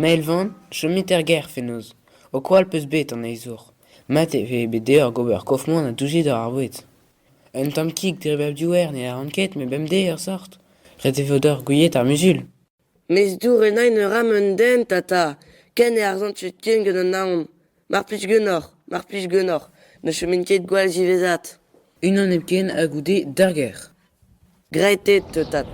Maelvan, chomit guerre fenoz. O qual peus bet an eizour. Mat ve bede ur gober kofmon a doujid ar arbouet. Un tam kik dre bab diouer ne ar anket me bem de ur sort. Rete vodeur gouyet ar musul. Mes dour en ein ram un den, tata. Ken e arzant chut ken gant an naon. Mar plij genor. Ne cheminket gwal jivezat. Unan epken a goude d'ar guerre. Gretet, teutat.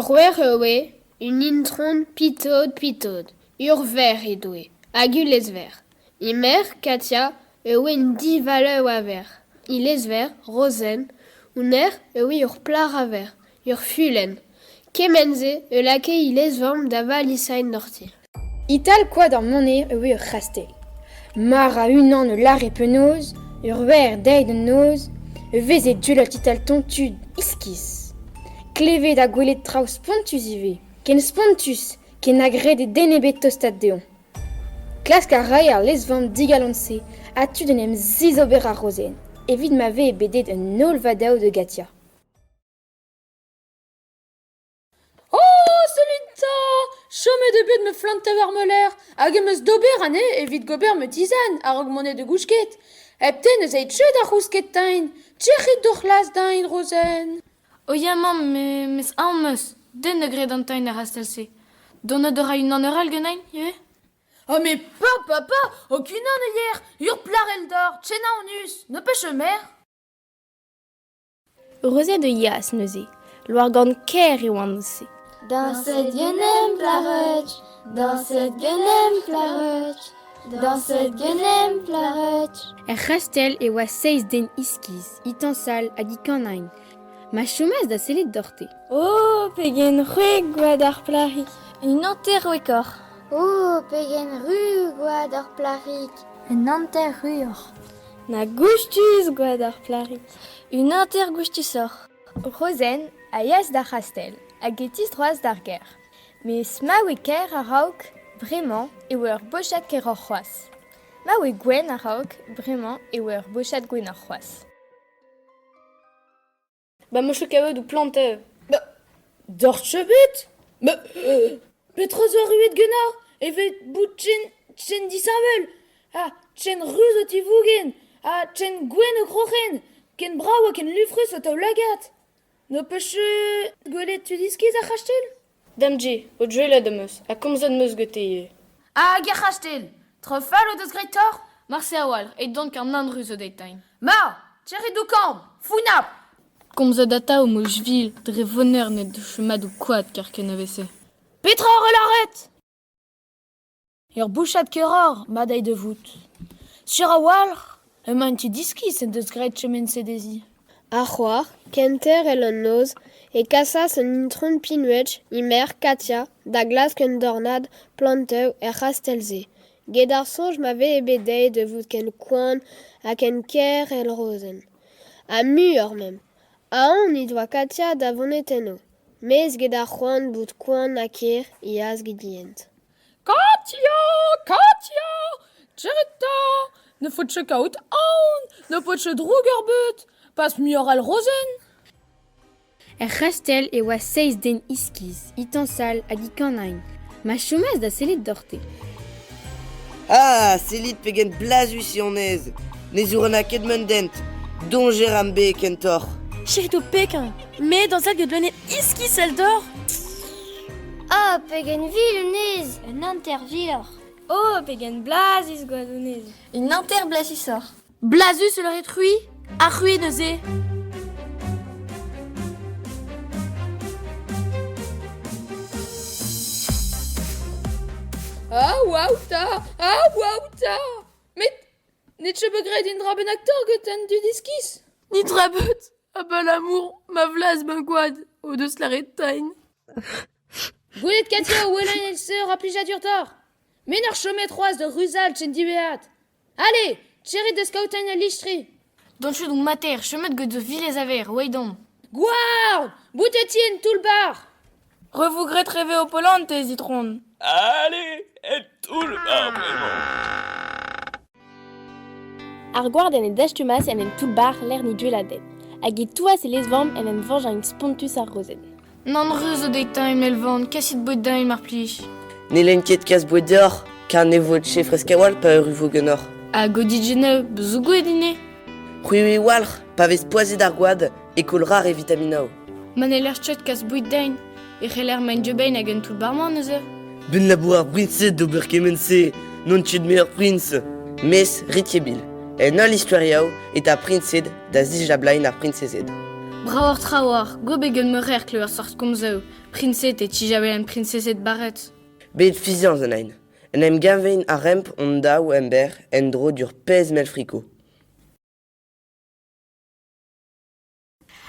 Ur wer ewe, un intron pitod, ur ver edoe, agul ver. Imer, Katia, ewe un divale a ver. Il ver, rosen, uner ewe ur plar a ver, ur fulen. Kemenze, lake il vam dava lisain norti. Ital quoi dans monet ewe ur rastel. Mar a unan lar e penoz, ur ver deid un noz, veze dulot ital tontud iskis. Klevet da gwelet traoù spontus ive, ken spontus, ken agret e denebet tostat deon. Klask a rai ar lesvam digalonse, atu den em ziz ober ar rozen, evit ma ve e bedet un nol vadao de Gatia. Oh, salut-ta! Chome de bet me flante war meler, hag emeus d'ober ane evit gober me tizan, ar augmonet de gouchket. Epten eus eit chud ar rousket tain, tchechit d'or las dain, rozen. O ya mam, mes ameus, den gred an tain ar astelse. Donne de ra un an genain, ye? Oh mais papa, aucune an hier, ur plarel d'or, tchena en us, ne peche mer. Rosé de yas neuze, loar gant ker e oan neuze. Dans cette guenem plaretch, dans cette guenem plaretch, dans cette guenem plaretch. Rastel e oa 16 den iskiz, itan sal hag ikanain. Ma choumaz da selet dorte. Oh, pegen ruig gwad ar plarik. Un anter wekor. Oh, pegen rug gwad ar plarik. Un anter ruor. Na goustus gwad ar plarik. Un anter goustusor. Rosen a yas da rastel, hag e tistroaz d'ar ger. Mes ma we ker a raok bremañ e oa ur bochat ker ar c'hoaz. Ma we gwen a raok bremañ e oa ur bochat gwen ar c'hoaz. Ba mo kavet ou plantev. Ba, dort chebet? Ba, petroz oa ruet genar, evet bout chen disavel. Ah, chen ruz o tivougen, ah, chen gwen o krochen, ken brau a ken lufrus o taou lagat. No peche gwelet tu diskiz a chastel? Damdje, o djouelet ameus, a komzad meus gete. Ah, ger chastel, trofal o deus gretor? Marse a wal, et donc an an ruz o deitain. Ma, tcherri do kam, founap! Komzad ata o moujvil, dre voner net de chemad ou quad ker ken avese. Petra relaret! Ur bouchat keror, madai de vout. Sur a walr, emañ tu diskiz en deus gret chemen sedezi. Ar c'hoar, kenter el an noz, e kasas un intron pinuetch, imer, Katia, da glas ken dornad, planteu er rastelze. Ged ar sonj ma ve e bedei de vout ken koan a ken ker el rozen. A muur mem. A on i doa Katia da vonet eno. Mez ged ar c'hoant bout koan a ker iaz gidient. Katia! Tcheretta! Ne faut tche kaout aon! Ne pot tche droug ur beut! Pas muur al rozen! Rastel e oa 16 den iskiz, itan sal hag ikanain. Ma choumaz da selet dorte. Ah, selit pegen blazus ionez. Ne zour a ket mendent. Don Gerambe kentor. Chirito pekin, me dans sa gedlonet iskis el dor. Ah, pegen vilunez. Un intervilor. Oh, pegen blazis gwadonez. Un anter blasisor. Blazus le retrui, a rui neuze. Ah, wauta! Met, net che begret in draben aktor geten du diskis? Ni drabut, Ah bah l'amour, ma vlas ben quad, au de slaretain. Goulet Katia ou Hélène elle se rappli jadurtor. Ménor chomet 3 de Rusal Tchendibeat. Allez, chéri de Scoutain à l'Istri. Don chou donc mater, chemin de de villes aver, weidon. Guard, boutetien tout le bar. Revou gret rêver au polante, zitron. Allez, et tout le bar, vraiment. Ar gouard en dechtumas en tout bar l'air ni dueladet. Hag e touas e lesvam en vange un spontus ar rosen. Nan reus o deitain melvan, kassit boit dain mar pli. Ne l'enquête casse bois d'or, car ne vaut chez frescawal pas ruvo genor. A godigene, bezougo edine. Oui, walr, pas ves poisé d'arguad, et colrar et vitaminao. Man l'er chet kas boit dain. E c'heller main diobein hag en tout barman neuze. Ben labourar prince d'oberkemense, non ched meilleur prince. Mes ritiebil. En ol historiao et a princed da zijablain ar princezed. Brawar trawar, go begen meurer kleur sort komzeo. Prinset et tijabel en princezet barret. Bet fizian zanain. En em gavein a remp on da ou ember en dro dur pez mel frico.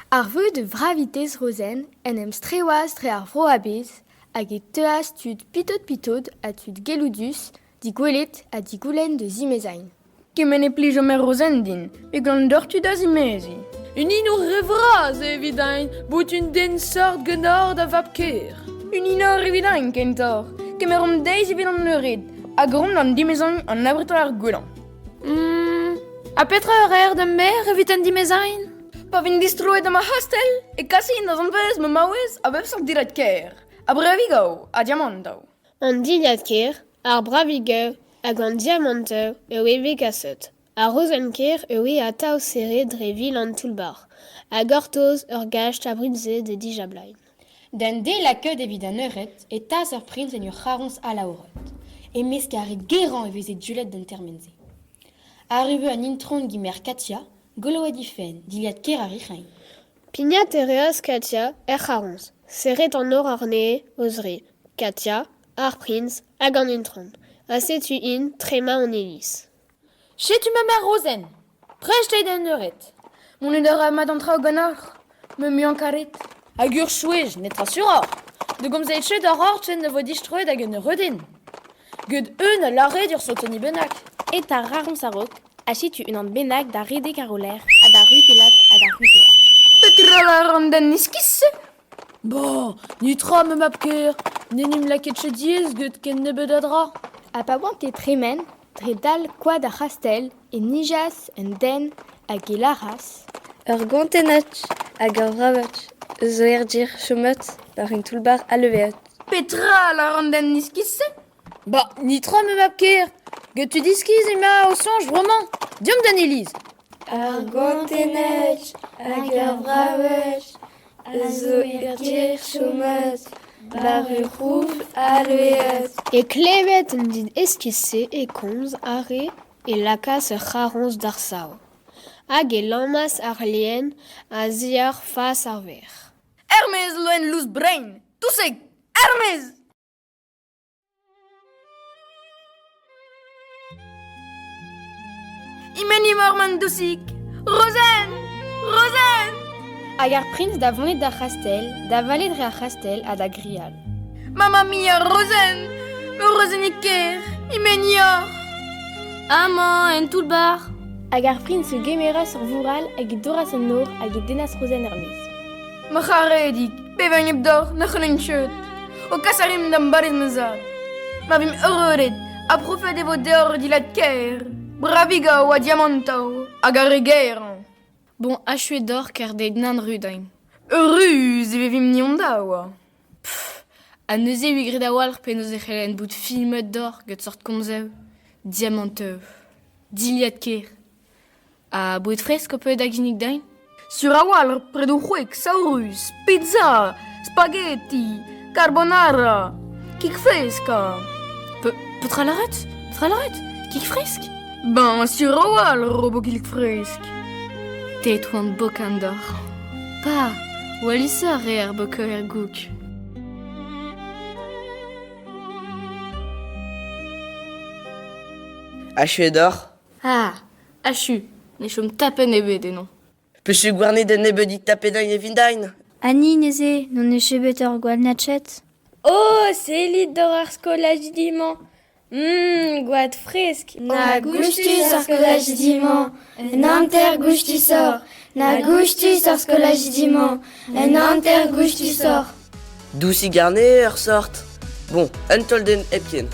Ar veu de vravitez rosen en em streoaz tre ar vro abez hag e teaz tud pitod a tud geloudus di gwelet a di goulen de zimezain. Kemen e plij o mer rosen din, e gant dortu da zimezi. Unino revraz evidain, bout une den sort genor da vapker. Un inor evidain kentor, kemer om deiz evit an eured, a grom d'an dimezan an abreto ar goulan. A petra ur air de mer evit an dimezain? Pa vin distroet am a hostel, e kasin da zan vez me maouez a bep sant diret ker. A brevigao, a diamantao. An diliad ker, ar bravigeu hag an diamanteu eo eve kaset. A rozenker eo e a tao serre dre vil an toulbar. A gortoz ur gaj tabrinze de dijablain. Den de la keud evit an euret e tas ur prins en ur c'harons a laoret. E meskare geran e veze dulet d'entermenze. A rube an intron gimer Katia, goloet difen, diliad ker a richain. Pignat e reoz Katia c'harons. Serret an or ar nee ozre. Katia, ar prins hag an intron. A setu in trema an elis. Chetu ma mère Rosen. Prejte den euret. Mon eder a mat an trao gannor, me mu an karet. Hag ur chouej, netra suror. De gomzeit chet ar orchen ne vo distroet hag en euredin. Gud a lare dur sotoni benak. Et ar rarons a rok, a chitu un an benak da rede karoler a da rutelat a da rutelat. Petra an den niskisse. Bon, nitra me mapker. Nenim la ketche diez gud ken nebedadra. A pa oant e tremen, dre dal quad a c'hastel e nijas en den hag e laras. Ur gantenach hag ur vravat, zo er dir chomet par un toulbar a leveat. Petra an den niskisse. Bah, nitra me mapker. Gud tu diskiz ema au songe vraiment. Diom dan Elise. Ur gantenach hag ur vravat, zo er dir chomet par un rouf a leveat. E klevet an dit eskisse e komz are e lakas ur c'harons d'ar sao. Hag e lammas ar lien a ziar fas ar ver. Hermes loen loose brain. Tousek, Hermes! Imeni morman dousik. Rosen! Rosen! Hag ar prins da vonet da c'hastel, da valet dre ar c'hastel a da grial. Mamma mia, Rosen! Rosen iker, imenia! Amañ, en tout bar. Hag ar prins se gemera sur voural hag e doras an nor hag e denas Rosen Hermes. Ma c'haredik, bevañ ebdor, na c'helen tcheut. O kasarim d'am barez meuzad. Ma vim euredet, a profet evo deor dilad ker. Bravigao a diamantao, hag a regeran. Bon, achu d'or ker de nan rudain. Ruz, eve vim niondao. A neuze hui gred a walr pe neuze c'helen bout filmet d'or get sort komzeu. Diamanteu. Diliad ker. A bout fresk o peu da ginig dain? Sur a walr, predon c'hwek, saurus, pizza, spaghetti, carbonara, kik freska. Petra laret? Petra laret? Kik fresk? Ben, sur a walr, robo kik fresk. Tet oant bokan d'or. Pa, walisa re ar boke er gouk. Achu d'or? Ah, achu. Ne chom tapen ebet, non. Pechu gwarne de nebedik tapedain e vindain. Annie neze, non e chebet ur gwal nachet. Oh, c'est lit d'or ar skolaj diman. Gwad fresk. Na gustus ar skolaj diman. En anter gustusor. Na gustus ar skolaj diman. En anter gustusor. Douci garne ur sort. Bon, un tolden epken.